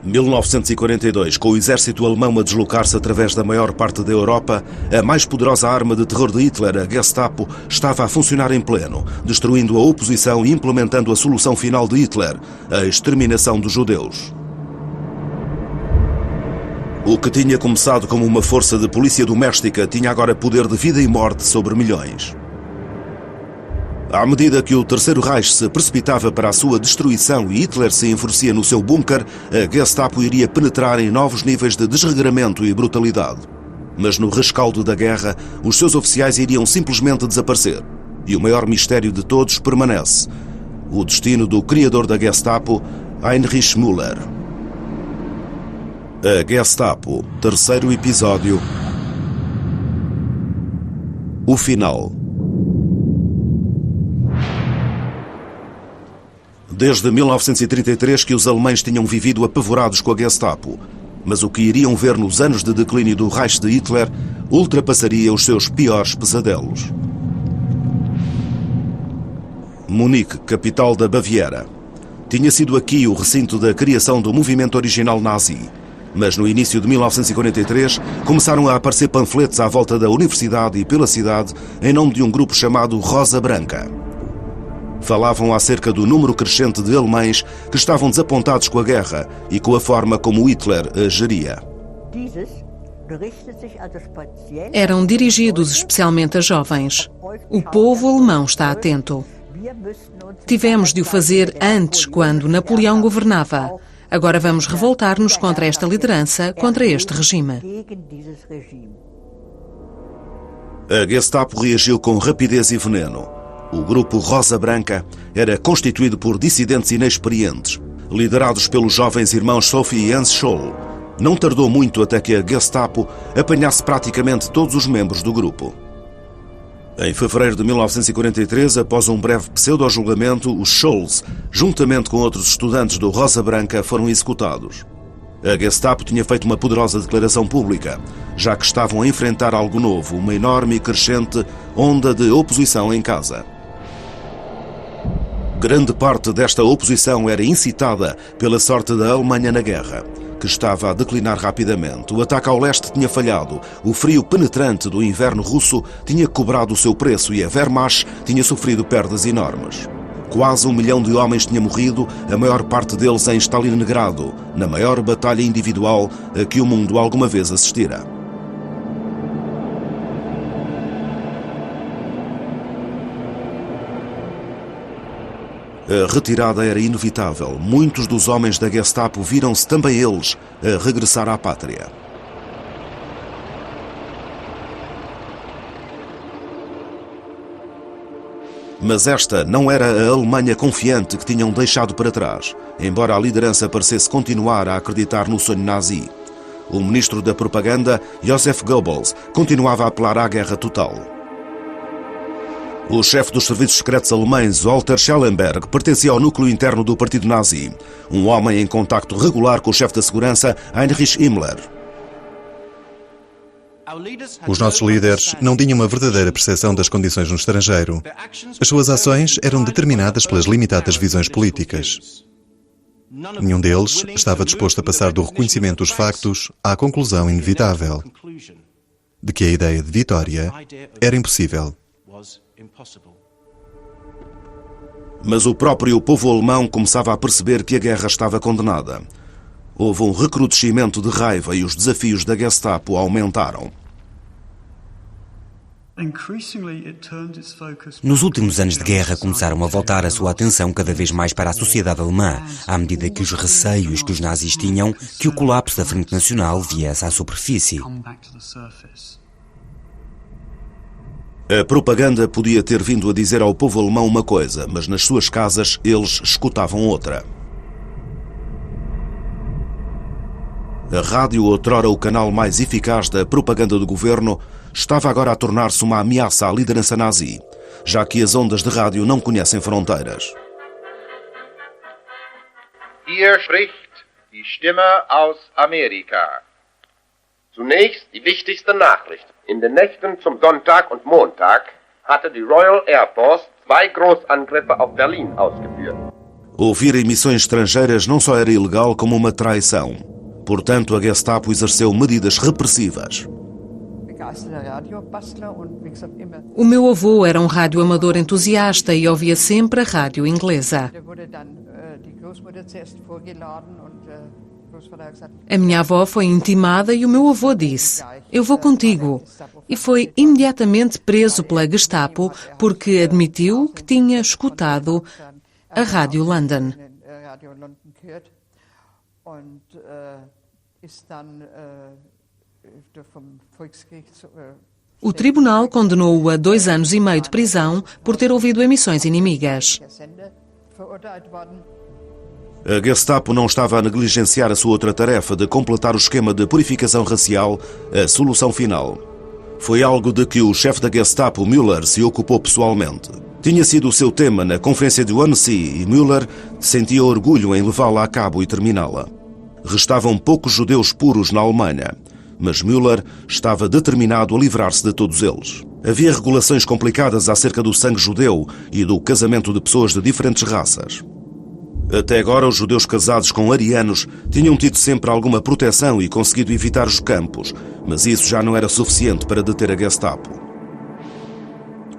1942, com o exército alemão a deslocar-se através da maior parte da Europa, a mais poderosa arma de terror de Hitler, a Gestapo, estava a funcionar em pleno, destruindo a oposição e implementando a solução final de Hitler, a exterminação dos judeus. O que tinha começado como uma força de polícia doméstica tinha agora poder de vida e morte sobre milhões. À medida que o Terceiro Reich se precipitava para a sua destruição e Hitler se enfurecia no seu bunker, a Gestapo iria penetrar em novos níveis de desregramento e brutalidade. Mas no rescaldo da guerra, os seus oficiais iriam simplesmente desaparecer. E o maior mistério de todos permanece: o destino do criador da Gestapo, Heinrich Müller. A Gestapo, terceiro episódio. O final. Desde 1933 que os alemães tinham vivido apavorados com a Gestapo, mas o que iriam ver nos anos de declínio do Reich de Hitler ultrapassaria os seus piores pesadelos. Munique, capital da Baviera. Tinha sido aqui o recinto da criação do movimento original nazi, mas no início de 1943 começaram a aparecer panfletos à volta da universidade e pela cidade em nome de um grupo chamado Rosa Branca. Falavam acerca do número crescente de alemães que estavam desapontados com a guerra e com a forma como Hitler a geria. Eram dirigidos especialmente a jovens. O povo alemão está atento. Tivemos de o fazer antes, quando Napoleão governava. Agora vamos revoltar-nos contra esta liderança, contra este regime. A Gestapo reagiu com rapidez e veneno. O grupo Rosa Branca era constituído por dissidentes inexperientes, liderados pelos jovens irmãos Sophie e Hans Scholl. Não tardou muito até que a Gestapo apanhasse praticamente todos os membros do grupo. Em fevereiro de 1943, após um breve pseudo-julgamento, os Scholls, juntamente com outros estudantes do Rosa Branca, foram executados. A Gestapo tinha feito uma poderosa declaração pública, já que estavam a enfrentar algo novo, uma enorme e crescente onda de oposição em casa. Grande parte desta oposição era incitada pela sorte da Alemanha na guerra, que estava a declinar rapidamente. O ataque ao leste tinha falhado, o frio penetrante do inverno russo tinha cobrado o seu preço e a Wehrmacht tinha sofrido perdas enormes. Quase 1 milhão de homens tinha morrido, a maior parte deles em Stalingrado, na maior batalha individual a que o mundo alguma vez assistira. A retirada era inevitável. Muitos dos homens da Gestapo viram-se também eles a regressar à pátria. Mas esta não era a Alemanha confiante que tinham deixado para trás, embora a liderança parecesse continuar a acreditar no sonho nazi. O ministro da propaganda, Joseph Goebbels, continuava a apelar à guerra total. O chefe dos serviços secretos alemães, Walter Schellenberg, pertencia ao núcleo interno do partido nazi, um homem em contacto regular com o chefe da segurança, Heinrich Himmler. Os nossos líderes não tinham uma verdadeira percepção das condições no estrangeiro. As suas ações eram determinadas pelas limitadas visões políticas. Nenhum deles estava disposto a passar do reconhecimento dos factos à conclusão inevitável de que a ideia de vitória era impossível. Mas o próprio povo alemão começava a perceber que a guerra estava condenada. Houve um recrudescimento de raiva e os desafios da Gestapo aumentaram. Nos últimos anos de guerra começaram a voltar a sua atenção cada vez mais para a sociedade alemã, à medida que os receios que os nazis tinham que o colapso da Frente Nacional viesse à superfície. A propaganda podia ter vindo a dizer ao povo alemão uma coisa, mas nas suas casas eles escutavam outra. A rádio, outrora o canal mais eficaz da propaganda do governo, estava agora a tornar-se uma ameaça à liderança nazi, já que as ondas de rádio não conhecem fronteiras. Hier spricht die Stimme aus Amerika. Zunächst die wichtigste Nachricht. In den Nächten zum Sonntag und Montag hatte die Royal Air Force 2 Großangriffe auf Berlin ausgeführt. Ouvir emissões estrangeiras não só era ilegal como uma traição. Portanto, a Gestapo exerceu medidas repressivas. O meu avô era um radioamador entusiasta e ouvia sempre a rádio inglesa. A minha avó foi intimada e o meu avô disse: "Eu vou contigo." E foi imediatamente preso pela Gestapo porque admitiu que tinha escutado a Rádio London. O tribunal condenou-o a 2 anos e meio de prisão por ter ouvido emissões inimigas. A Gestapo não estava a negligenciar a sua outra tarefa de completar o esquema de purificação racial, a solução final. Foi algo de que o chefe da Gestapo, Müller, se ocupou pessoalmente. Tinha sido o seu tema na conferência de Wannsee e Müller sentia orgulho em levá-la a cabo e terminá-la. Restavam poucos judeus puros na Alemanha, mas Müller estava determinado a livrar-se de todos eles. Havia regulações complicadas acerca do sangue judeu e do casamento de pessoas de diferentes raças. Até agora, os judeus casados com arianos tinham tido sempre alguma proteção e conseguido evitar os campos, mas isso já não era suficiente para deter a Gestapo.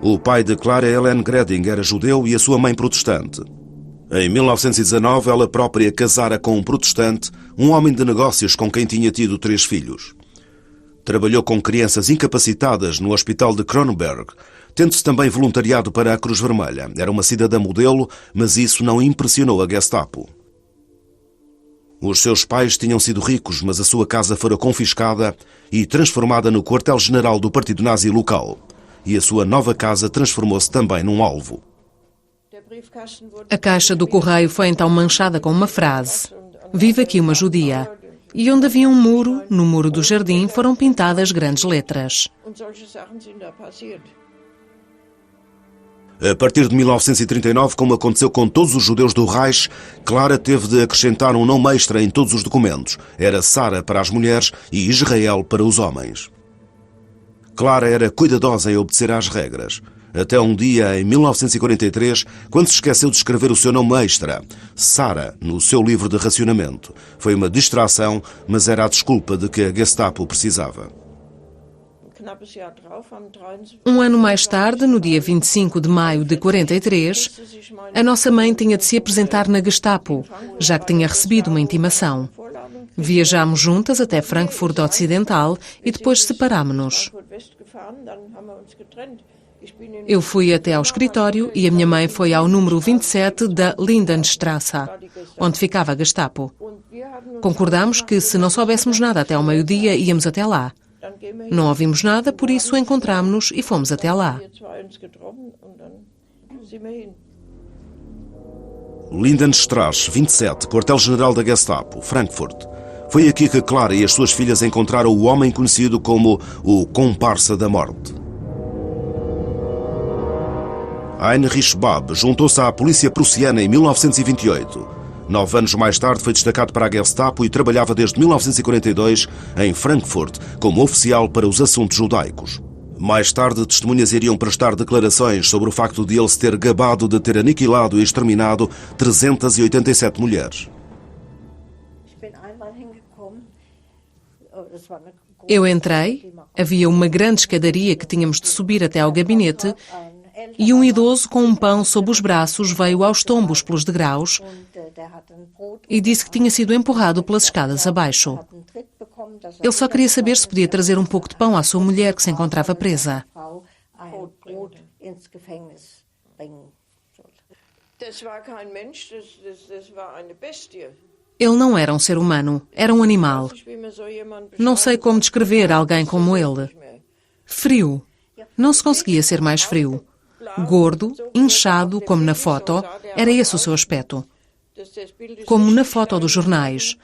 O pai de Clara Helen Greding era judeu e a sua mãe protestante. Em 1919, ela própria casara com um protestante, um homem de negócios com quem tinha tido 3 filhos. Trabalhou com crianças incapacitadas no hospital de Kronberg, tendo-se também voluntariado para a Cruz Vermelha. Era uma cidadã modelo, mas isso não impressionou a Gestapo. Os seus pais tinham sido ricos, mas a sua casa fora confiscada e transformada no quartel-general do partido nazi local. E a sua nova casa transformou-se também num alvo. A caixa do correio foi então manchada com uma frase: "Vive aqui uma judia." E onde havia um muro, no muro do jardim, foram pintadas grandes letras. A partir de 1939, como aconteceu com todos os judeus do Reich, Clara teve de acrescentar um nome extra em todos os documentos. Era Sara para as mulheres e Israel para os homens. Clara era cuidadosa em obedecer às regras. Até um dia, em 1943, quando se esqueceu de escrever o seu nome extra, Sara, no seu livro de racionamento. Foi uma distração, mas era a desculpa de que a Gestapo precisava. Um ano mais tarde, no dia 25 de maio de 43, a nossa mãe tinha de se apresentar na Gestapo, já que tinha recebido uma intimação. Viajámos juntas até Frankfurt Ocidental e depois separámo-nos. Eu fui até ao escritório e a minha mãe foi ao número 27 da Lindenstrasse, onde ficava a Gestapo. Concordámos que, se não soubéssemos nada até ao meio-dia, íamos até lá. Não ouvimos nada, por isso encontrámo-nos e fomos até lá. Lindenstrasse 27, quartel-general da Gestapo, Frankfurt. Foi aqui que Clara e as suas filhas encontraram o homem conhecido como o comparsa da morte. Heinrich Babb juntou-se à polícia prussiana em 1928. 9 anos mais tarde foi destacado para a Gestapo e trabalhava desde 1942 em Frankfurt como oficial para os assuntos judaicos. Mais tarde, testemunhas iriam prestar declarações sobre o facto de ele se ter gabado de ter aniquilado e exterminado 387 mulheres. Eu entrei, havia uma grande escadaria que tínhamos de subir até ao gabinete e um idoso com um pão sob os braços veio aos tombos pelos degraus e disse que tinha sido empurrado pelas escadas abaixo. Ele só queria saber se podia trazer um pouco de pão à sua mulher que se encontrava presa. Ele não era um ser humano, era um animal. Não sei como descrever alguém como ele. Frio. Não se conseguia ser mais frio. Gordo, inchado, como na foto, era esse o seu aspecto. Como na foto dos jornais.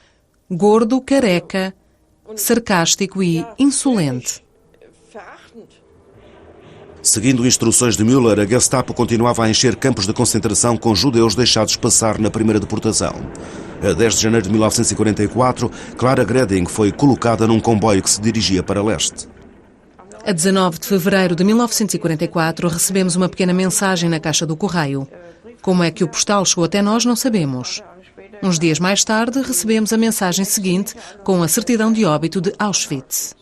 Gordo, careca, sarcástico e insolente. Seguindo instruções de Müller, a Gestapo continuava a encher campos de concentração com judeus deixados passar na primeira deportação. A 10 de janeiro de 1944, Clara Greding foi colocada num comboio que se dirigia para leste. A 19 de fevereiro de 1944, recebemos uma pequena mensagem na caixa do correio. Como é que o postal chegou até nós, não sabemos. Uns dias mais tarde, recebemos a mensagem seguinte com a certidão de óbito de Auschwitz.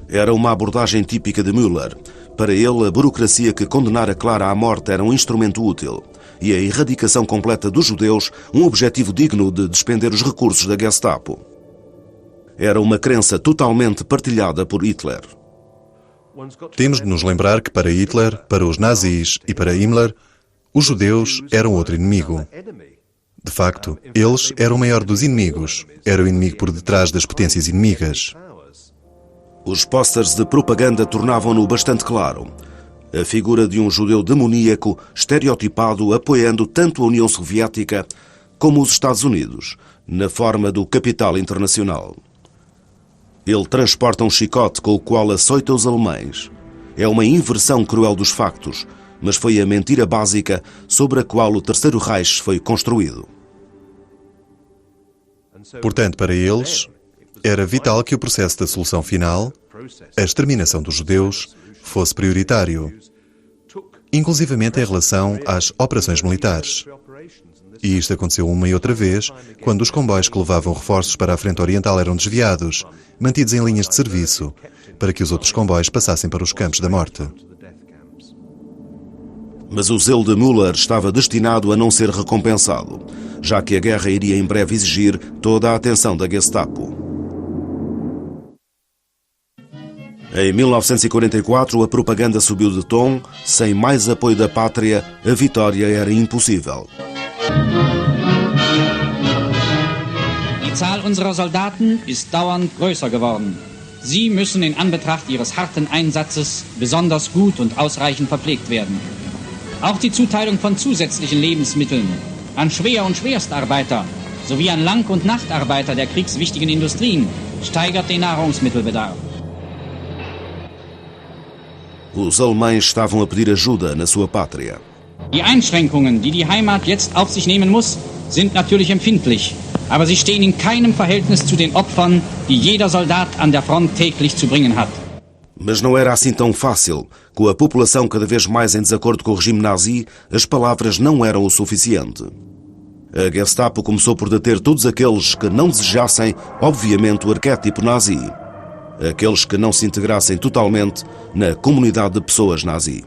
Era uma abordagem típica de Müller. Para ele, a burocracia que condenara Clara à morte era um instrumento útil e a erradicação completa dos judeus um objetivo digno de despender os recursos da Gestapo. Era uma crença totalmente partilhada por Hitler. Temos de nos lembrar que para Hitler, para os nazis e para Himmler, os judeus eram outro inimigo. De facto, eles eram o maior dos inimigos. Era o inimigo por detrás das potências inimigas. Os pósteres de propaganda tornavam-no bastante claro. A figura de um judeu demoníaco, estereotipado, apoiando tanto a União Soviética como os Estados Unidos, na forma do capital internacional. Ele transporta um chicote com o qual açoita os alemães. É uma inversão cruel dos factos, mas foi a mentira básica sobre a qual o Terceiro Reich foi construído. Portanto, para eles, era vital que o processo da solução final, a exterminação dos judeus, fosse prioritário, inclusivamente em relação às operações militares. E isto aconteceu uma e outra vez, quando os comboios que levavam reforços para a frente oriental eram desviados, mantidos em linhas de serviço, para que os outros comboios passassem para os campos da morte. Mas o zelo de Müller estava destinado a não ser recompensado, já que a guerra iria em breve exigir toda a atenção da Gestapo. Em 1944, a propaganda subiu de tom. Sem mais apoio da pátria, a vitória era impossível. Die Zahl unserer Soldaten ist dauernd größer geworden. Sie müssen in Anbetracht ihres harten Einsatzes besonders gut und ausreichend verpflegt werden. Auch die Zuteilung von zusätzlichen Lebensmitteln an Schwer- und Schwerstarbeiter sowie an Lang- und Nachtarbeiter der kriegswichtigen Industrien steigert den Nahrungsmittelbedarf. Os alemães estavam a pedir ajuda na sua pátria. Die Einschränkungen, die die Heimat jetzt auf sich nehmen muss, sind natürlich empfindlich, aber sie stehen in keinem Verhältnis zu den Opfern, die jeder Soldat an der Front täglich zu bringen hat. Mas não era assim tão fácil. Com a população cada vez mais em desacordo com o regime nazi, as palavras não eram o suficiente. A Gestapo começou por deter todos aqueles que não desejassem, obviamente, o arquétipo nazi. Aqueles que não se integrassem totalmente na comunidade de pessoas nazi.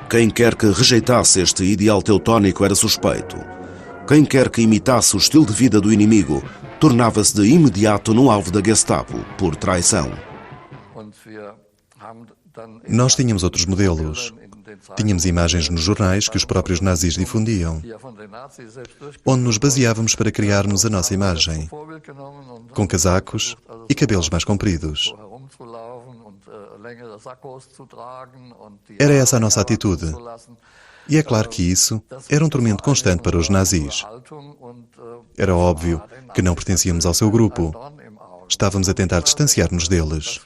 Quem quer que rejeitasse este ideal teutónico era suspeito. Quem quer que imitasse o estilo de vida do inimigo tornava-se de imediato no alvo da Gestapo, por traição. Nós tínhamos outros modelos. Tínhamos imagens nos jornais que os próprios nazis difundiam, onde nos baseávamos para criarmos a nossa imagem, com casacos e cabelos mais compridos. Era essa a nossa atitude. E é claro que isso era um tormento constante para os nazis. Era óbvio que não pertencíamos ao seu grupo. Estávamos a tentar distanciar-nos deles.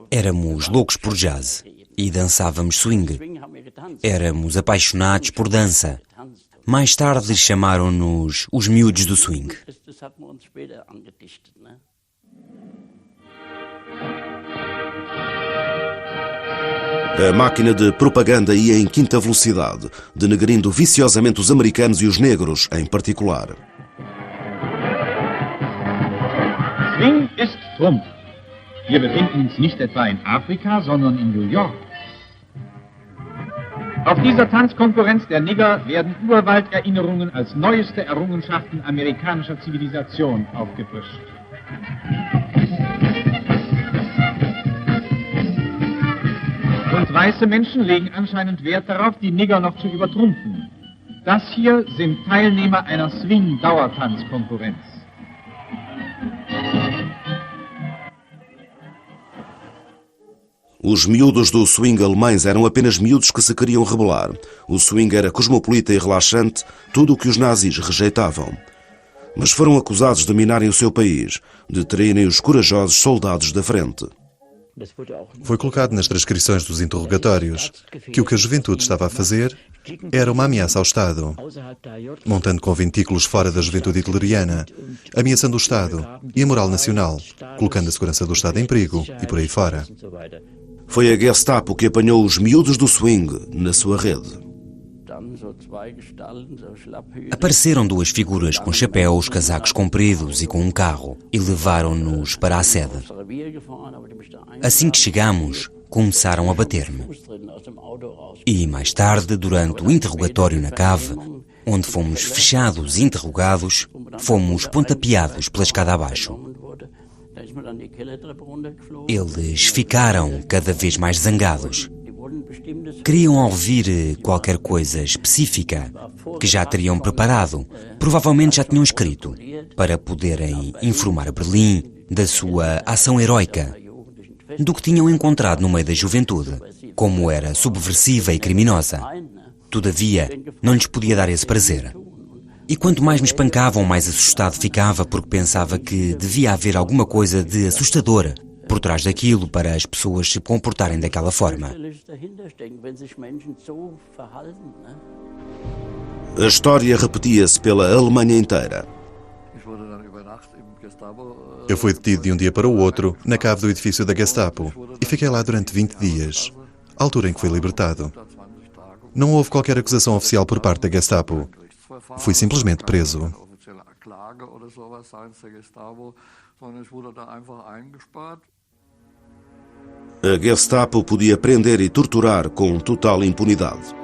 Éramos loucos por jazz e dançávamos swing. Éramos apaixonados por dança. Mais tarde chamaram-nos os miúdos do swing. A máquina de propaganda ia em quinta velocidade, denegrindo viciosamente os americanos e os negros em particular. Swing ist Trumpf. Wir befinden uns nicht etwa in Afrika, sondern in New York. Auf dieser Tanzkonkurrenz der Nigger werden Urwalderinnerungen als neueste Errungenschaften amerikanischer Zivilisation aufgefrischt. Und weiße Menschen legen anscheinend Wert darauf, die Nigger noch zu übertrumpfen. Das hier sind Teilnehmer einer Swing-Dauertanzkonkurrenz. Os miúdos do swing alemães eram apenas miúdos que se queriam rebelar. O swing era cosmopolita e relaxante, tudo o que os nazis rejeitavam. Mas foram acusados de minarem o seu país, de traírem os corajosos soldados da frente. Foi colocado nas transcrições dos interrogatórios que o que a juventude estava a fazer era uma ameaça ao Estado, montando conventículos fora da juventude hitleriana, ameaçando o Estado e a moral nacional, colocando a segurança do Estado em perigo e por aí fora. Foi a Gestapo que apanhou os miúdos do swing na sua rede. Apareceram duas figuras com chapéus, casacos compridos e com um carro e levaram-nos para a sede. Assim que chegamos, começaram a bater-me. E mais tarde, durante o interrogatório na cave, onde fomos fechados e interrogados, fomos pontapeados pela escada abaixo. Eles ficaram cada vez mais zangados. Queriam ouvir qualquer coisa específica que já teriam preparado, provavelmente já tinham escrito, para poderem informar Berlim da sua ação heroica, do que tinham encontrado no meio da juventude, como era subversiva e criminosa. Todavia, não lhes podia dar esse prazer. E quanto mais me espancavam, mais assustado ficava, porque pensava que devia haver alguma coisa de assustador por trás daquilo para as pessoas se comportarem daquela forma. A história repetia-se pela Alemanha inteira. Eu fui detido de um dia para o outro na cave do edifício da Gestapo e fiquei lá durante 20 dias, a altura em que fui libertado. Não houve qualquer acusação oficial por parte da Gestapo. Fui simplesmente preso. A Gestapo podia prender e torturar com total impunidade.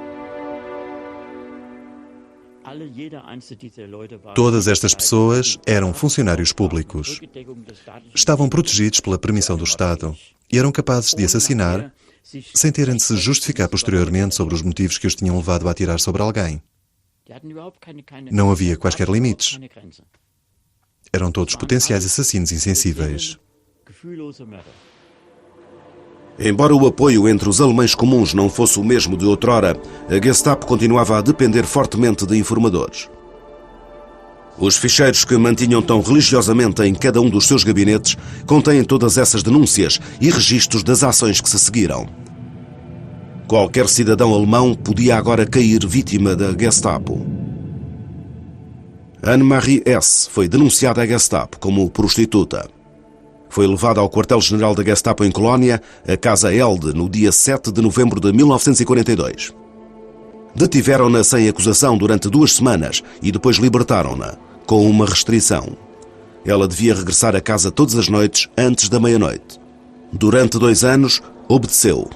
Todas estas pessoas eram funcionários públicos. Estavam protegidos pela permissão do Estado e eram capazes de assassinar sem terem de se justificar posteriormente sobre os motivos que os tinham levado a atirar sobre alguém. Não havia quaisquer limites. Eram todos potenciais assassinos insensíveis. Embora o apoio entre os alemães comuns não fosse o mesmo de outrora, a Gestapo continuava a depender fortemente de informadores. Os ficheiros que mantinham tão religiosamente em cada um dos seus gabinetes contêm todas essas denúncias e registros das ações que se seguiram. Qualquer cidadão alemão podia agora cair vítima da Gestapo. Anne-Marie S. foi denunciada à Gestapo como prostituta. Foi levada ao quartel-general da Gestapo em Colónia, a Casa Elde, no dia 7 de novembro de 1942. Detiveram-na sem acusação durante 2 semanas e depois libertaram-na, com uma restrição. Ela devia regressar a casa todas as noites antes da meia-noite. Durante 2 anos, obedeceu.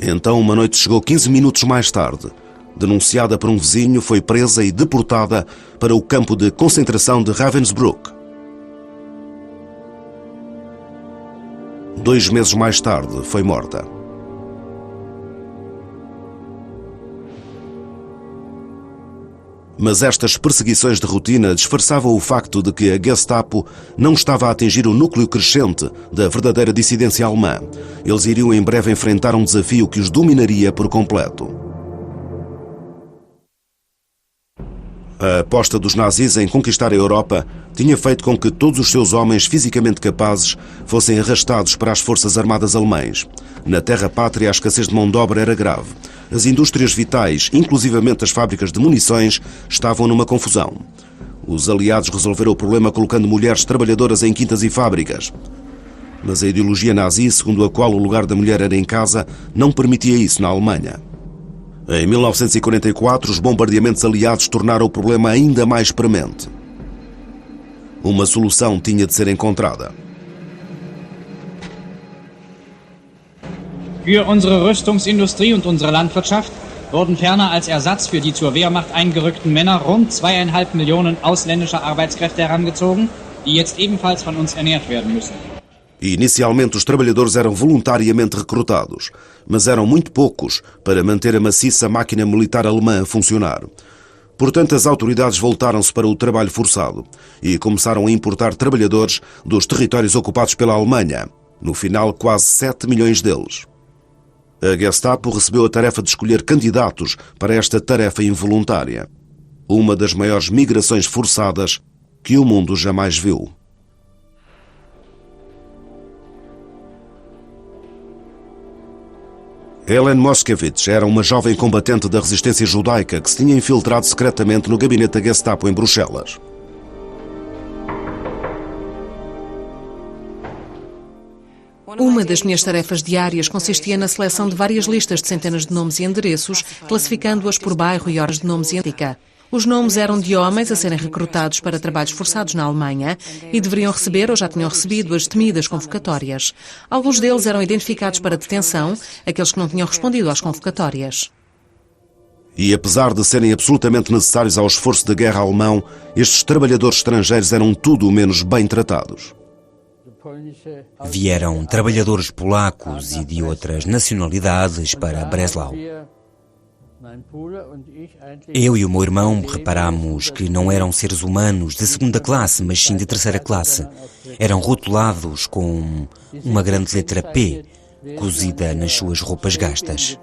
Então, uma noite chegou 15 minutos mais tarde. Denunciada por um vizinho, foi presa e deportada para o campo de concentração de Ravensbrück. 2 meses mais tarde, foi morta. Mas estas perseguições de rotina disfarçavam o facto de que a Gestapo não estava a atingir o núcleo crescente da verdadeira dissidência alemã. Eles iriam em breve enfrentar um desafio que os dominaria por completo. A aposta dos nazis em conquistar a Europa tinha feito com que todos os seus homens fisicamente capazes fossem arrastados para as forças armadas alemãs. Na terra-pátria, a escassez de mão de obra era grave. As indústrias vitais, inclusivamente as fábricas de munições, estavam numa confusão. Os aliados resolveram o problema colocando mulheres trabalhadoras em quintas e fábricas. Mas a ideologia nazi, segundo a qual o lugar da mulher era em casa, não permitia isso na Alemanha. Em 1944, os bombardeamentos aliados tornaram o problema ainda mais premente. Uma solução tinha de ser encontrada. Für unsere Rüstungsindustrie und unsere Landwirtschaft wurden ferner als Ersatz für die zur Wehrmacht eingerückten Männer rund 2,5 Millionen ausländischer Arbeitskräfte herangezogen, die jetzt ebenfalls von uns ernährt werden müssen. Inicialmente, os trabalhadores eram voluntariamente recrutados, mas eram muito poucos para manter a maciça máquina militar alemã a funcionar. Portanto, as autoridades voltaram-se para o trabalho forçado e começaram a importar trabalhadores dos territórios ocupados pela Alemanha. No final, quase 7 milhões deles. A Gestapo recebeu a tarefa de escolher candidatos para esta tarefa involuntária. Uma das maiores migrações forçadas que o mundo jamais viu. Helen Moskowitz era uma jovem combatente da resistência judaica que se tinha infiltrado secretamente no gabinete da Gestapo em Bruxelas. Uma das minhas tarefas diárias consistia na seleção de várias listas de centenas de nomes e endereços, classificando-as por bairro e horas de nomes e ética. Os nomes eram de homens a serem recrutados para trabalhos forçados na Alemanha e deveriam receber ou já tinham recebido as temidas convocatórias. Alguns deles eram identificados para detenção, aqueles que não tinham respondido às convocatórias. E apesar de serem absolutamente necessários ao esforço de guerra alemão, estes trabalhadores estrangeiros eram tudo menos bem tratados. Vieram trabalhadores polacos e de outras nacionalidades para Breslau. Eu e o meu irmão reparámos que não eram seres humanos de segunda classe, mas sim de terceira classe. Eram rotulados com uma grande letra P, cozida nas suas roupas gastas.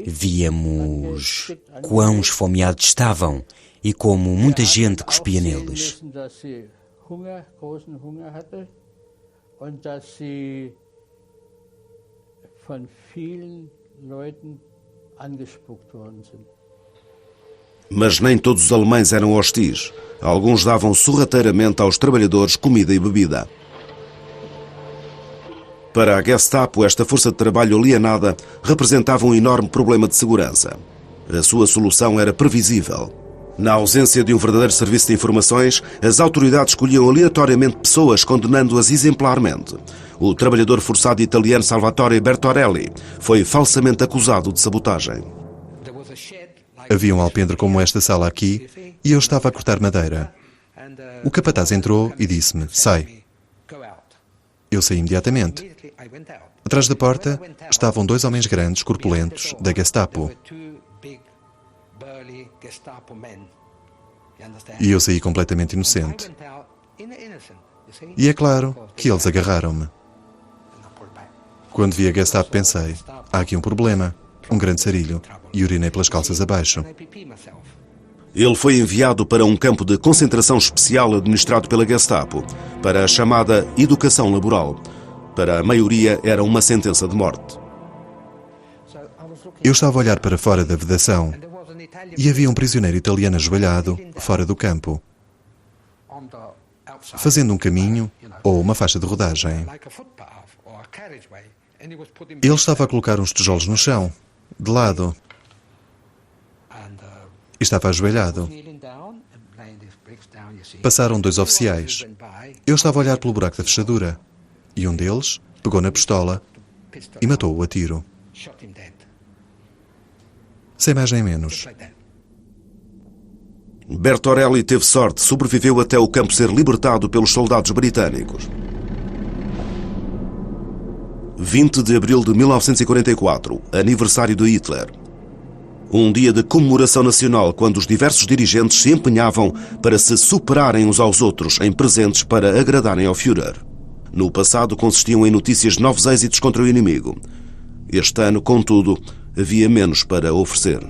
Víamos quão esfomeados estavam e como muita gente cuspia neles. Mas nem todos os alemães eram hostis. Alguns davam sorrateiramente aos trabalhadores comida e bebida. Para a Gestapo, esta força de trabalho alienada representava um enorme problema de segurança. A sua solução era previsível. Na ausência de um verdadeiro serviço de informações, as autoridades escolhiam aleatoriamente pessoas, condenando-as exemplarmente. O trabalhador forçado italiano Salvatore Bertorelli foi falsamente acusado de sabotagem. Havia um alpendre como esta sala aqui e eu estava a cortar madeira. O capataz entrou e disse-me: sai. Eu saí imediatamente. Atrás da porta estavam dois homens grandes, corpulentos, da Gestapo. E eu saí completamente inocente. E é claro que eles agarraram-me. Quando vi a Gestapo pensei: há aqui um problema, um grande sarilho, e urinei pelas calças abaixo. Ele foi enviado para um campo de concentração especial administrado pela Gestapo, para a chamada educação laboral. Para a maioria era uma sentença de morte. Eu estava a olhar para fora da vedação e havia um prisioneiro italiano ajoelhado fora do campo, fazendo um caminho ou uma faixa de rodagem. Ele estava a colocar uns tijolos no chão, de lado. Estava ajoelhado. Passaram dois oficiais. Eu estava a olhar pelo buraco da fechadura e um deles pegou na pistola e matou-o a tiro. Sem mais nem menos. Bertorelli teve sorte, sobreviveu até o campo ser libertado pelos soldados britânicos. 20 de abril de 1944, aniversário de Hitler. Um dia de comemoração nacional, quando os diversos dirigentes se empenhavam para se superarem uns aos outros em presentes para agradarem ao Führer. No passado consistiam em notícias de novos êxitos contra o inimigo. Este ano, contudo, havia menos para oferecer.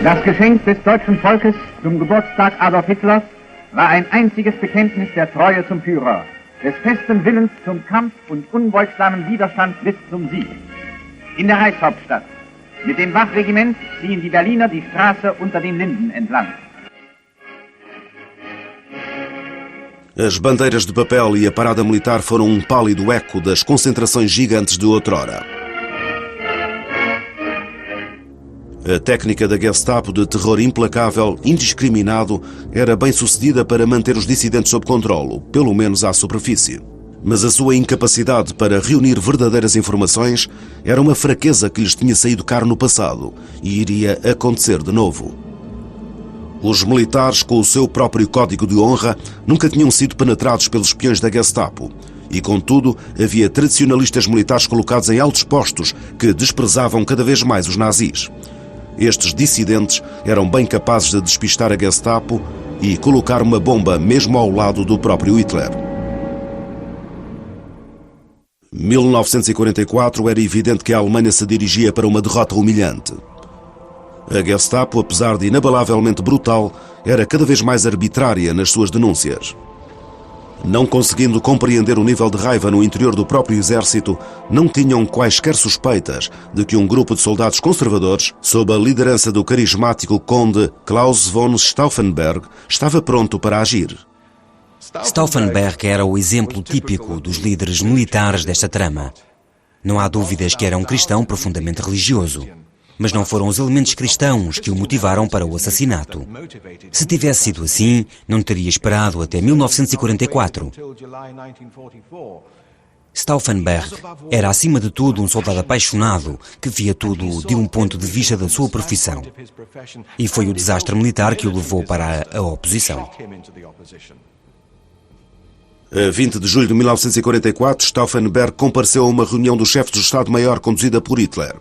Das Geschenk des deutschen Volkes zum Geburtstag Adolf Hitlers war ein einziges Bekenntnis der Treue zum Führer, des festen Willens zum Kampf und unbeugsamen Widerstand bis zum Sieg. In der Reichshauptstadt, mit dem Wachregiment ziehen die Berliner die Straße unter den Linden entlang. As bandeiras de papel e a parada militar foram um pálido eco das concentrações gigantes de outrora. A técnica da Gestapo de terror implacável, indiscriminado, era bem sucedida para manter os dissidentes sob controlo, pelo menos à superfície. Mas a sua incapacidade para reunir verdadeiras informações era uma fraqueza que lhes tinha saído caro no passado e iria acontecer de novo. Os militares, com o seu próprio código de honra, nunca tinham sido penetrados pelos espiões da Gestapo. E, contudo, havia tradicionalistas militares colocados em altos postos que desprezavam cada vez mais os nazis. Estes dissidentes eram bem capazes de despistar a Gestapo e colocar uma bomba mesmo ao lado do próprio Hitler. 1944 era evidente que a Alemanha se dirigia para uma derrota humilhante. A Gestapo, apesar de inabalavelmente brutal, era cada vez mais arbitrária nas suas denúncias. Não conseguindo compreender o nível de raiva no interior do próprio exército, não tinham quaisquer suspeitas de que um grupo de soldados conservadores, sob a liderança do carismático conde Klaus von Stauffenberg, estava pronto para agir. Stauffenberg era o exemplo típico dos líderes militares desta trama. Não há dúvidas que era um cristão profundamente religioso. Mas não foram os elementos cristãos que o motivaram para o assassinato. Se tivesse sido assim, não teria esperado até 1944. Stauffenberg era, acima de tudo, um soldado apaixonado que via tudo de um ponto de vista da sua profissão. E foi o desastre militar que o levou para a oposição. A 20 de julho de 1944, Stauffenberg compareceu a uma reunião dos chefes do Estado-Maior conduzida por Hitler.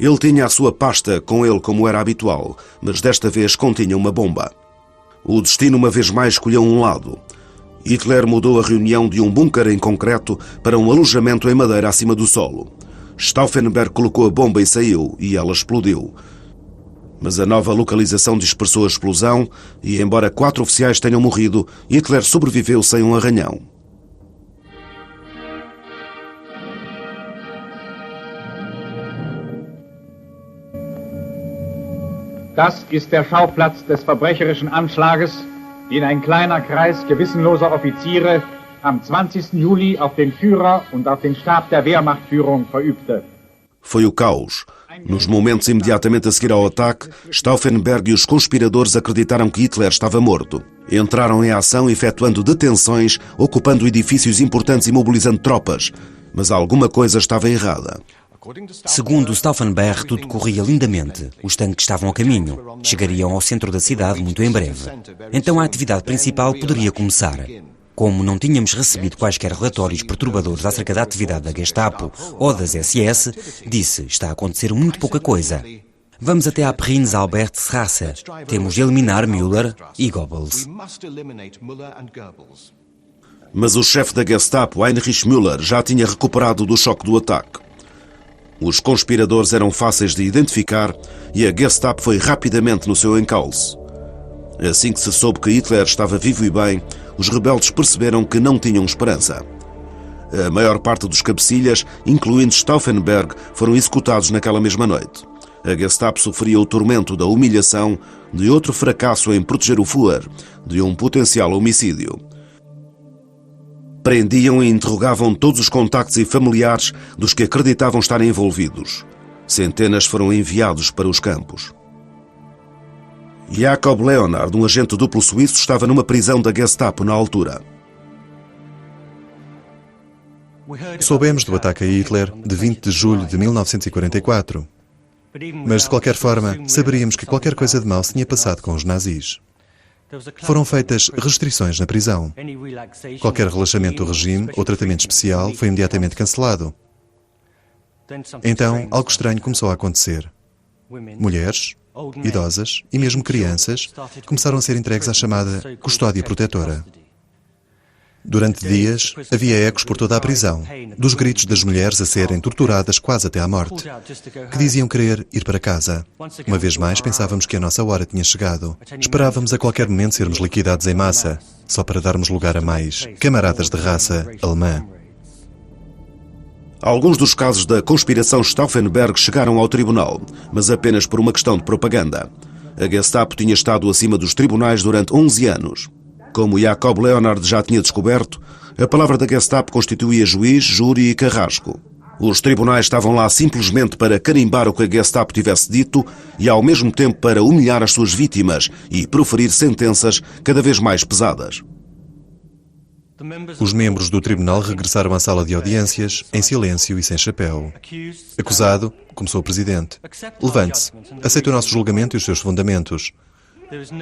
Ele tinha a sua pasta com ele como era habitual, mas desta vez continha uma bomba. O destino uma vez mais escolheu um lado. Hitler mudou a reunião de um bunker em concreto para um alojamento em madeira acima do solo. Stauffenberg colocou a bomba e saiu, e ela explodiu. Mas a nova localização dispersou a explosão e, embora 4 oficiais tenham morrido, Hitler sobreviveu sem um arranhão. Das ist der Schauplatz des verbrecherischen Anschlages, den ein kleiner Kreis gewissenloser Offiziere am 20. Juli auf den Führer und auf den Stab der Wehrmachtführung verübte. Foi o caos. Nos momentos imediatamente a seguir ao ataque, Stauffenberg e os conspiradores acreditaram que Hitler estava morto. Entraram em ação efetuando detenções, ocupando edifícios importantes e mobilizando tropas. Mas alguma coisa estava errada. Segundo Stauffenberg, tudo corria lindamente. Os tanques estavam a caminho. Chegariam ao centro da cidade muito em breve. Então a atividade principal poderia começar. Como não tínhamos recebido quaisquer relatórios perturbadores acerca da atividade da Gestapo ou das SS, disse, está a acontecer muito pouca coisa. Vamos até à Prinz-Albert-Straße. Temos de eliminar Müller e Goebbels. Mas o chefe da Gestapo, Heinrich Müller, já tinha recuperado do choque do ataque. Os conspiradores eram fáceis de identificar e a Gestapo foi rapidamente no seu encalço. Assim que se soube que Hitler estava vivo e bem, os rebeldes perceberam que não tinham esperança. A maior parte dos cabecilhas, incluindo Stauffenberg, foram executados naquela mesma noite. A Gestapo sofria o tormento da humilhação de outro fracasso em proteger o Führer de um potencial homicídio. Prendiam e interrogavam todos os contactos e familiares dos que acreditavam estar envolvidos. Centenas foram enviados para os campos. Jakob Leonhard, um agente duplo suíço, estava numa prisão da Gestapo na altura. Soubemos do ataque a Hitler de 20 de julho de 1944. Mas, de qualquer forma, saberíamos que qualquer coisa de mal se tinha passado com os nazis. Foram feitas restrições na prisão. Qualquer relaxamento do regime ou tratamento especial foi imediatamente cancelado. Então, algo estranho começou a acontecer. Mulheres, idosas e mesmo crianças começaram a ser entregues à chamada custódia protetora. Durante dias, havia ecos por toda a prisão, dos gritos das mulheres a serem torturadas quase até à morte, que diziam querer ir para casa. Uma vez mais, pensávamos que a nossa hora tinha chegado. Esperávamos a qualquer momento sermos liquidados em massa, só para darmos lugar a mais camaradas de raça alemã. Alguns dos casos da conspiração Stauffenberg chegaram ao tribunal, mas apenas por uma questão de propaganda. A Gestapo tinha estado acima dos tribunais durante 11 anos. Como Jakob Leonhard já tinha descoberto, a palavra da Gestapo constituía juiz, júri e carrasco. Os tribunais estavam lá simplesmente para carimbar o que a Gestapo tivesse dito e ao mesmo tempo para humilhar as suas vítimas e proferir sentenças cada vez mais pesadas. Os membros do tribunal regressaram à sala de audiências, em silêncio e sem chapéu. Acusado, começou o presidente. Levante-se, aceite o nosso julgamento e os seus fundamentos.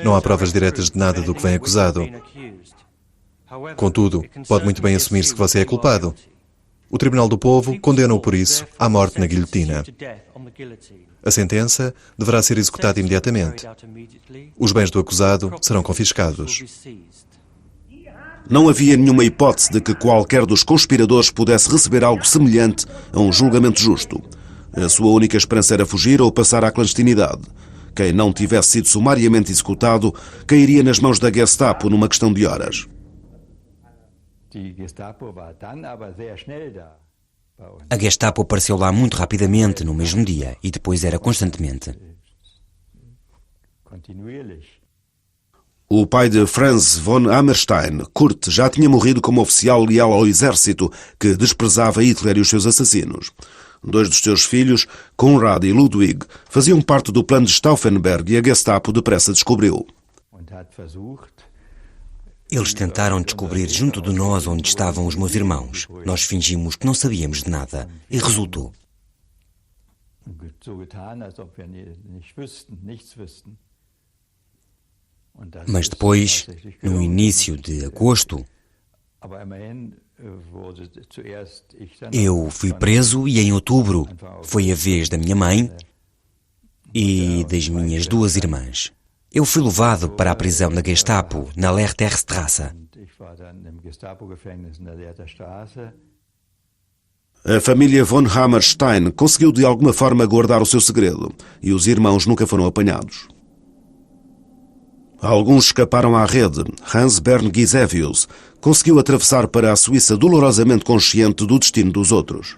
Não há provas diretas de nada do que vem acusado. Contudo, pode muito bem assumir-se que você é culpado. O Tribunal do Povo condena-o por isso à morte na guilhotina. A sentença deverá ser executada imediatamente. Os bens do acusado serão confiscados. Não havia nenhuma hipótese de que qualquer dos conspiradores pudesse receber algo semelhante a um julgamento justo. A sua única esperança era fugir ou passar à clandestinidade. Quem não tivesse sido sumariamente executado cairia nas mãos da Gestapo numa questão de horas. A Gestapo apareceu lá muito rapidamente, no mesmo dia, e depois era constantemente. O pai de Franz von Hammerstein, Kurt, já tinha morrido como oficial leal ao exército que desprezava Hitler e os seus assassinos. 2 dos seus filhos, Konrad e Ludwig, faziam parte do plano de Stauffenberg e a Gestapo depressa descobriu. Eles tentaram descobrir junto de nós onde estavam os meus irmãos. Nós fingimos que não sabíamos de nada e resultou. Mas depois, no início de agosto, eu fui preso e em outubro foi a vez da minha mãe e das minhas 2 irmãs. Eu fui levado para a prisão da Gestapo, na Lehrterstrasse. A família von Hammerstein conseguiu de alguma forma guardar o seu segredo e os irmãos nunca foram apanhados. Alguns escaparam à rede. Hans Bern Gisevius conseguiu atravessar para a Suíça dolorosamente consciente do destino dos outros.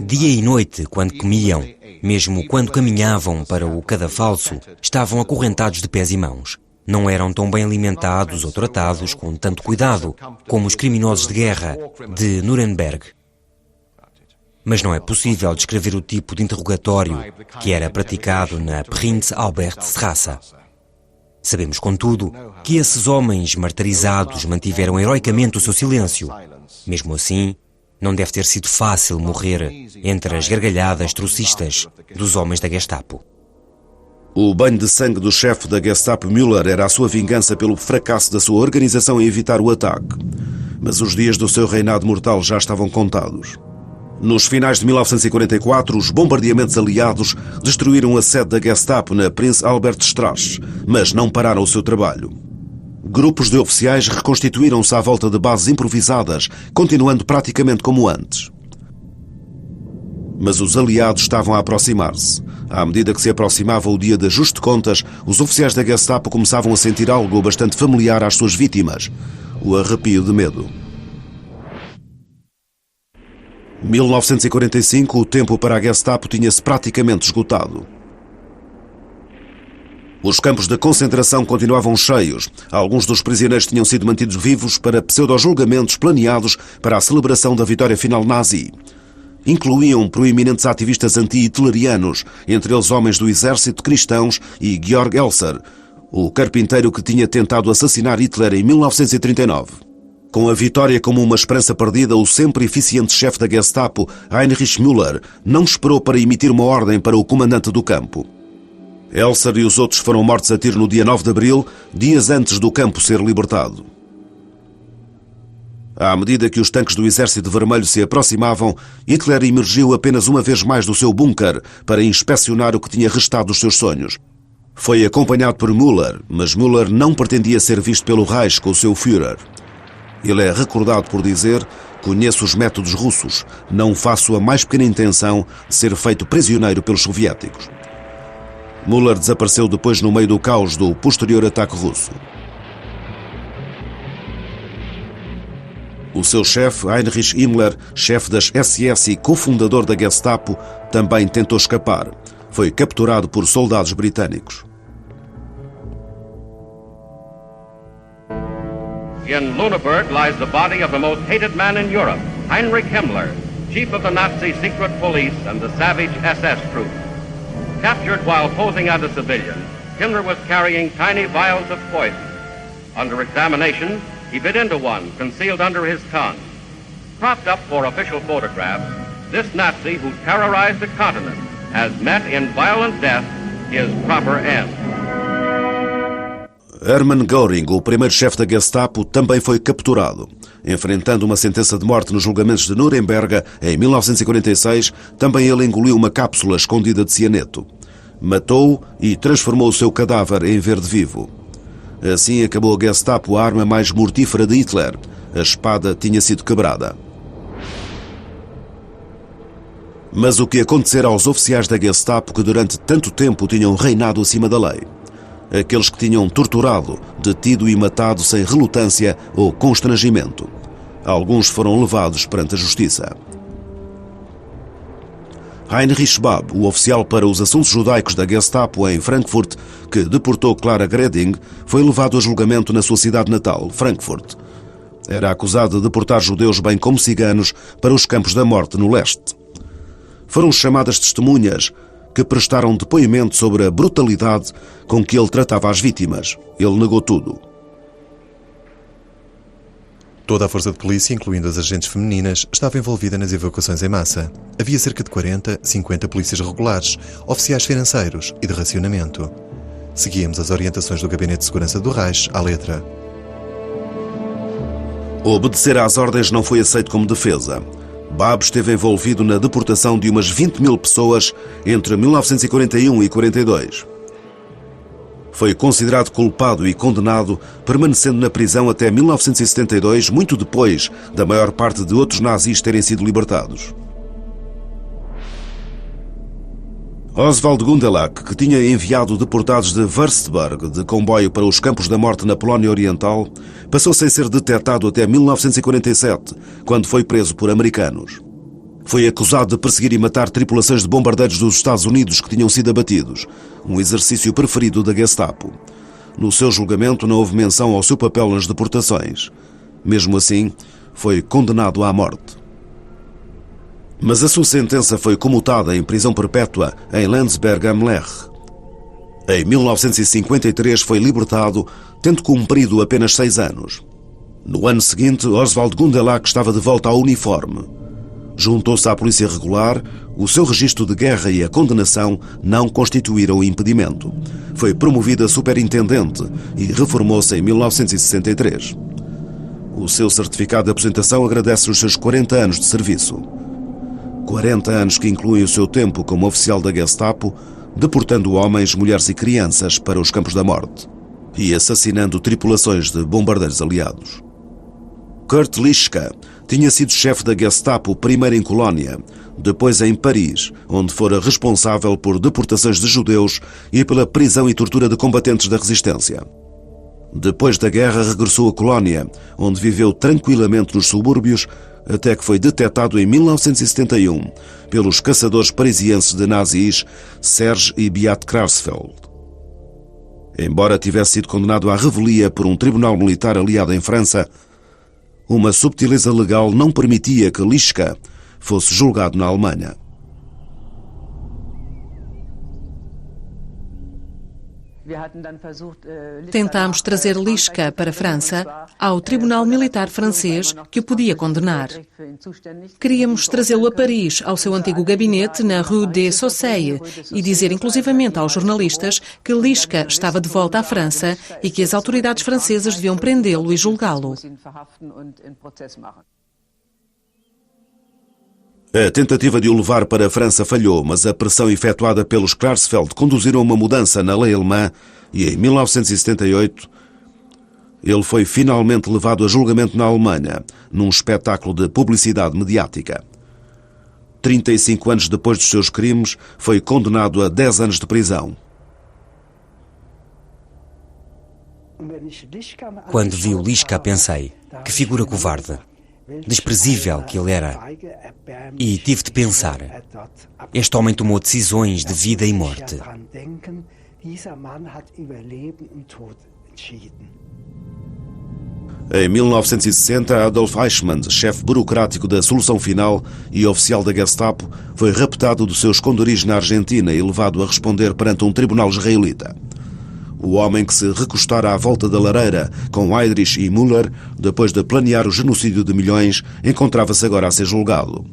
Dia e noite, quando comiam, mesmo quando caminhavam para o cadafalso, estavam acorrentados de pés e mãos. Não eram tão bem alimentados ou tratados com tanto cuidado como os criminosos de guerra de Nuremberg. Mas não é possível descrever o tipo de interrogatório que era praticado na Prinz-Albert-Strasse. Sabemos, contudo, que esses homens martirizados mantiveram heroicamente o seu silêncio. Mesmo assim, não deve ter sido fácil morrer entre as gargalhadas trucistas dos homens da Gestapo. O banho de sangue do chefe da Gestapo, Müller, era a sua vingança pelo fracasso da sua organização em evitar o ataque. Mas os dias do seu reinado mortal já estavam contados. Nos finais de 1944, os bombardeamentos aliados destruíram a sede da Gestapo na Prinz-Albert-Strasse, mas não pararam o seu trabalho. Grupos de oficiais reconstituíram-se à volta de bases improvisadas, continuando praticamente como antes. Mas os aliados estavam a aproximar-se. À medida que se aproximava o dia de ajuste de contas, os oficiais da Gestapo começavam a sentir algo bastante familiar às suas vítimas: o arrepio de medo. 1945, o tempo para a Gestapo tinha-se praticamente esgotado. Os campos de concentração continuavam cheios. Alguns dos prisioneiros tinham sido mantidos vivos para pseudo-julgamentos planeados para a celebração da vitória final nazi. Incluíam proeminentes ativistas anti-hitlerianos, entre eles homens do exército cristãos e Georg Elser, o carpinteiro que tinha tentado assassinar Hitler em 1939. Com a vitória como uma esperança perdida, o sempre eficiente chefe da Gestapo, Heinrich Müller, não esperou para emitir uma ordem para o comandante do campo. Elser e os outros foram mortos a tiro no dia 9 de abril, dias antes do campo ser libertado. À medida que os tanques do Exército Vermelho se aproximavam, Hitler emergiu apenas uma vez mais do seu bunker para inspecionar o que tinha restado dos seus sonhos. Foi acompanhado por Müller, mas Müller não pretendia ser visto pelo Reich com o seu Führer. Ele é recordado por dizer: "Conheço os métodos russos, não faço a mais pequena intenção de ser feito prisioneiro pelos soviéticos." Müller desapareceu depois no meio do caos do posterior ataque russo. O seu chefe, Heinrich Himmler, chefe das SS e cofundador da Gestapo, também tentou escapar. Foi capturado por soldados britânicos. In Lüneburg lies the body of the most hated man in Europe, Heinrich Himmler, chief of the Nazi secret police and the savage SS troops. Captured while posing as a civilian, Himmler was carrying tiny vials of poison. Under examination, he bit into one concealed under his tongue. Propped up for official photographs, this Nazi who terrorized the continent has met in violent death his proper end. Hermann Göring, o primeiro chefe da Gestapo, também foi capturado. Enfrentando uma sentença de morte nos julgamentos de Nuremberg em 1946, também ele engoliu uma cápsula escondida de cianeto. Matou-o e transformou o seu cadáver em verde-vivo. Assim acabou a Gestapo, a arma mais mortífera de Hitler. A espada tinha sido quebrada. Mas o que acontecera aos oficiais da Gestapo que durante tanto tempo tinham reinado acima da lei? aqueles que tinham torturado, detido e matado sem relutância ou constrangimento. Alguns foram levados perante a justiça. Heinrich Babb, o oficial para os assuntos judaicos da Gestapo em Frankfurt, que deportou Clara Greding, foi levado a julgamento na sua cidade natal, Frankfurt. Era acusado de deportar judeus bem como ciganos para os campos da morte no leste. Foram chamadas testemunhas que prestaram depoimento sobre a brutalidade com que ele tratava as vítimas. Ele negou tudo. Toda a força de polícia, incluindo as agentes femininas, estava envolvida nas evacuações em massa. Havia cerca de 40, 50 polícias regulares, oficiais financeiros e de racionamento. Seguíamos as orientações do Gabinete de Segurança do Reich à letra. Obedecer às ordens não foi aceito como defesa. Babb esteve envolvido na deportação de umas 20.000 pessoas entre 1941 e 42. Foi considerado culpado e condenado, permanecendo na prisão até 1972, muito depois da maior parte de outros nazis terem sido libertados. Oswald Gundelach, que tinha enviado deportados de Würzburg de comboio para os campos da morte na Polónia Oriental, passou sem ser detectado até 1947, quando foi preso por americanos. Foi acusado de perseguir e matar tripulações de bombardeiros dos Estados Unidos que tinham sido abatidos, um exercício preferido da Gestapo. No seu julgamento não houve menção ao seu papel nas deportações. Mesmo assim, foi condenado à morte. Mas a sua sentença foi comutada em prisão perpétua em Landsberg am Lech. Em 1953 foi libertado, tendo cumprido apenas 6 anos. No ano seguinte, Oswald Gundelach estava de volta ao uniforme. Juntou-se à polícia regular, o seu registro de guerra e a condenação não constituíram impedimento. Foi promovido a superintendente e reformou-se em 1963. O seu certificado de aposentação agradece os seus 40 anos de serviço. 40 anos que incluem o seu tempo como oficial da Gestapo, deportando homens, mulheres e crianças para os campos da morte e assassinando tripulações de bombardeiros aliados. Kurt Lischka tinha sido chefe da Gestapo primeiro em Colónia, depois em Paris, onde fora responsável por deportações de judeus e pela prisão e tortura de combatentes da resistência. Depois da guerra regressou a Colónia, onde viveu tranquilamente nos subúrbios, até que foi detectado em 1971 pelos caçadores parisienses de nazis Serge e Beat Krausfeld. Embora tivesse sido condenado à revelia por um tribunal militar aliado em França, uma subtileza legal não permitia que Lischka fosse julgado na Alemanha. Tentámos trazer Lischka para a França ao Tribunal Militar francês que o podia condenar. Queríamos trazê-lo a Paris, ao seu antigo gabinete na Rue des Saussayes, e dizer inclusivamente aos jornalistas que Lischka estava de volta à França e que as autoridades francesas deviam prendê-lo e julgá-lo. A tentativa de o levar para a França falhou, mas a pressão efetuada pelos Klarsfeld conduziram a uma mudança na lei alemã e, em 1978, ele foi finalmente levado a julgamento na Alemanha, num espetáculo de publicidade mediática. 35 anos depois dos seus crimes, foi condenado a 10 anos de prisão. Quando vi o Lischka, pensei, que figura covarde. Desprezível que ele era. E tive de pensar, este homem tomou decisões de vida e morte. Em 1960, Adolf Eichmann, chefe burocrático da Solução Final e oficial da Gestapo, foi raptado do seu esconderijo na Argentina e levado a responder perante um tribunal israelita. O homem que se recostara à volta da lareira com Heydrich e Müller, depois de planear o genocídio de milhões, encontrava-se agora a ser julgado.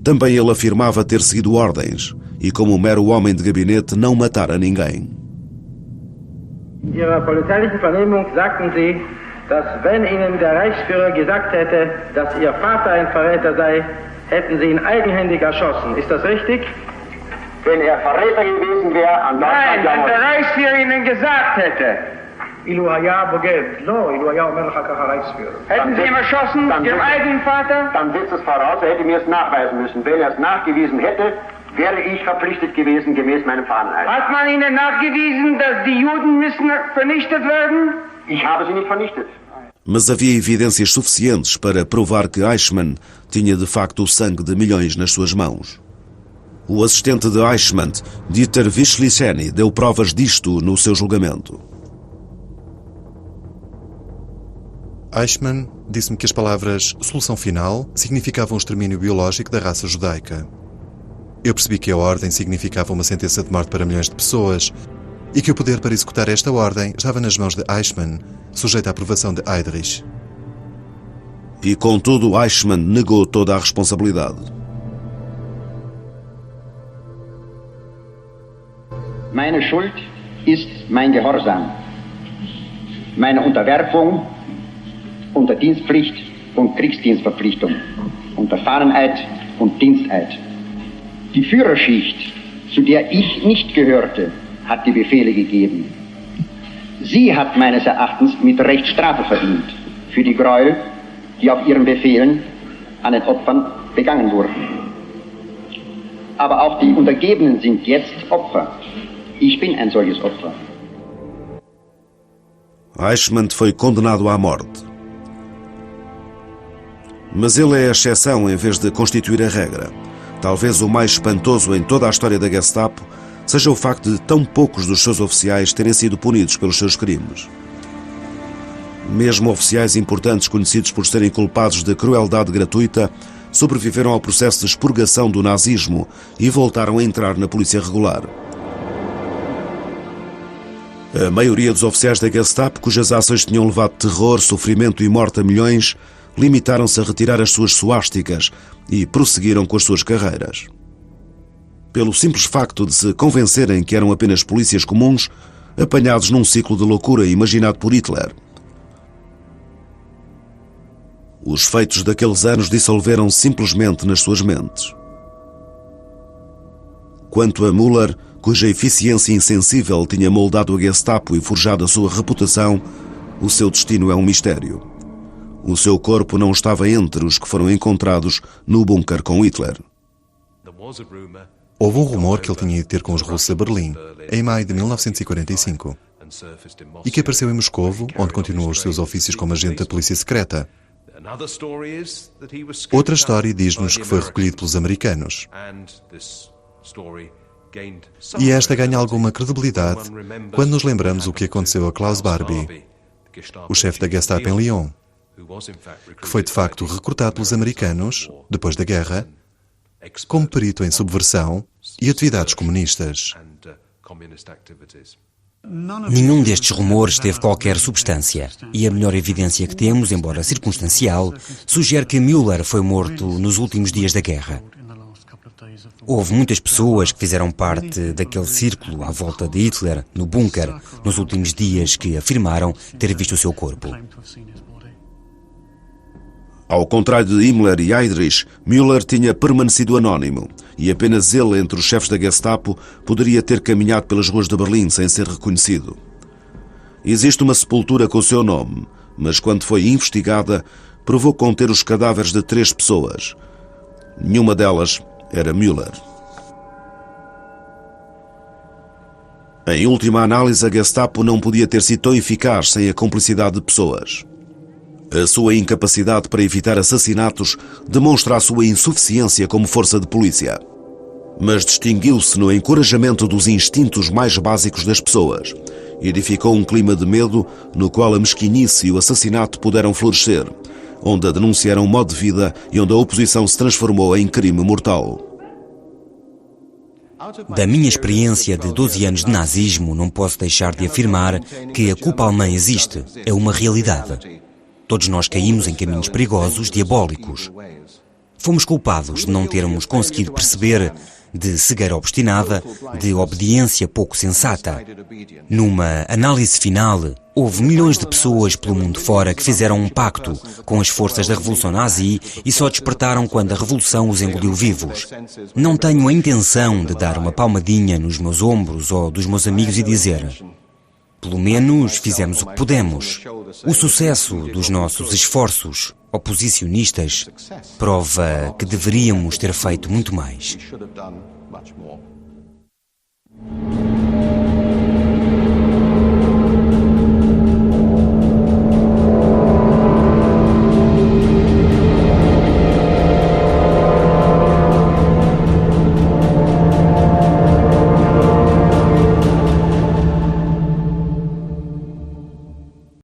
Também ele afirmava ter seguido ordens e, como um mero homem de gabinete, não matara ninguém. In Ihrer polizeilichen Vernehmung sagten Sie, dass wenn Ihnen der Reichsführer gesagt hätte, dass Ihr Vater ein Verräter sei, hätten Sie ihn eigenhändig erschossen. Ist das richtig? Wenn er Verräter gewesen wäre, an Nein, wenn der Reichsführer Ihnen gesagt hätte, Hätten Sie ihn erschossen, Ihrem eigenen Vater? Dann setzt es voraus, er hätte mir es nachweisen müssen. Wenn er es nachgewiesen hätte, wäre ich verpflichtet gewesen, gemäß meinem Verhandlungen. Hat man Ihnen nachgewiesen, dass die Juden müssen vernichtet werden? Ich habe sie nicht vernichtet. Mas havia evidências suficientes para provar que Eichmann tinha de facto o sangue de milhões nas suas mãos. O assistente de Eichmann, Dieter Wischlicheny, deu provas disto no seu julgamento. Eichmann disse-me que as palavras solução final significavam o extermínio biológico da raça judaica. Eu percebi que a ordem significava uma sentença de morte para milhões de pessoas e que o poder para executar esta ordem estava nas mãos de Eichmann, sujeito à aprovação de Heydrich. E, contudo, Eichmann negou toda a responsabilidade. Meine Schuld ist mein Gehorsam, meine Unterwerfung unter Dienstpflicht und Kriegsdienstverpflichtung, unter Fahneneid und Diensteid. Die Führerschicht, zu der ich nicht gehörte, hat die Befehle gegeben. Sie hat meines Erachtens mit Recht Strafe verdient für die Gräuel, die auf ihren Befehlen an den Opfern begangen wurden. Aber auch die Untergebenen sind jetzt Opfer. Ich bin ein solches Opfer. Eichmann foi condenado à morte. Mas ele é a exceção em vez de constituir a regra. Talvez o mais espantoso em toda a história da Gestapo seja o facto de tão poucos dos seus oficiais terem sido punidos pelos seus crimes. Mesmo oficiais importantes conhecidos por serem culpados de crueldade gratuita sobreviveram ao processo de expurgação do nazismo e voltaram a entrar na polícia regular. A maioria dos oficiais da Gestapo, cujas ações tinham levado terror, sofrimento e morte a milhões, limitaram-se a retirar as suas suásticas e prosseguiram com as suas carreiras. Pelo simples facto de se convencerem que eram apenas polícias comuns, apanhados num ciclo de loucura imaginado por Hitler. Os feitos daqueles anos dissolveram simplesmente nas suas mentes. Quanto a Müller, cuja eficiência insensível tinha moldado a Gestapo e forjado a sua reputação, o seu destino é um mistério. O seu corpo não estava entre os que foram encontrados no bunker com Hitler. Houve um rumor que ele tinha ido ter com os russos a Berlim, em maio de 1945, e que apareceu em Moscovo, onde continuou os seus ofícios como agente da polícia secreta. Outra história diz-nos que foi recolhido pelos americanos. E esta ganha alguma credibilidade quando nos lembramos o que aconteceu a Klaus Barbie, o chefe da Gestapo em Lyon, que foi de facto recrutado pelos americanos, depois da guerra, como perito em subversão e atividades comunistas. Nenhum destes rumores teve qualquer substância, e a melhor evidência que temos, embora circunstancial, sugere que Müller foi morto nos últimos dias da guerra. Houve muitas pessoas que fizeram parte daquele círculo à volta de Hitler, no bunker, nos últimos dias que afirmaram ter visto o seu corpo. Ao contrário de Himmler e Heydrich, Müller tinha permanecido anónimo e apenas ele, entre os chefes da Gestapo, poderia ter caminhado pelas ruas de Berlim sem ser reconhecido. Existe uma sepultura com o seu nome, mas quando foi investigada, provou conter os cadáveres de 3 pessoas. Nenhuma delas era Müller. Em última análise, a Gestapo não podia ter sido tão eficaz sem a cumplicidade de pessoas. A sua incapacidade para evitar assassinatos demonstra a sua insuficiência como força de polícia. Mas distinguiu-se no encorajamento dos instintos mais básicos das pessoas. Edificou um clima de medo no qual a mesquinice e o assassinato puderam florescer, onde a denúncia era um modo de vida e onde a oposição se transformou em crime mortal. Da minha experiência de 12 anos de nazismo, não posso deixar de afirmar que a culpa alemã existe, é uma realidade. Todos nós caímos em caminhos perigosos, diabólicos. Fomos culpados de não termos conseguido perceber, de cegueira obstinada, de obediência pouco sensata. Numa análise final, houve milhões de pessoas pelo mundo fora que fizeram um pacto com as forças da Revolução Nazi e só despertaram quando a Revolução os engoliu vivos. Não tenho a intenção de dar uma palmadinha nos meus ombros ou dos meus amigos e dizer: Pelo menos fizemos o que pudemos. O sucesso dos nossos esforços oposicionistas prova que deveríamos ter feito muito mais.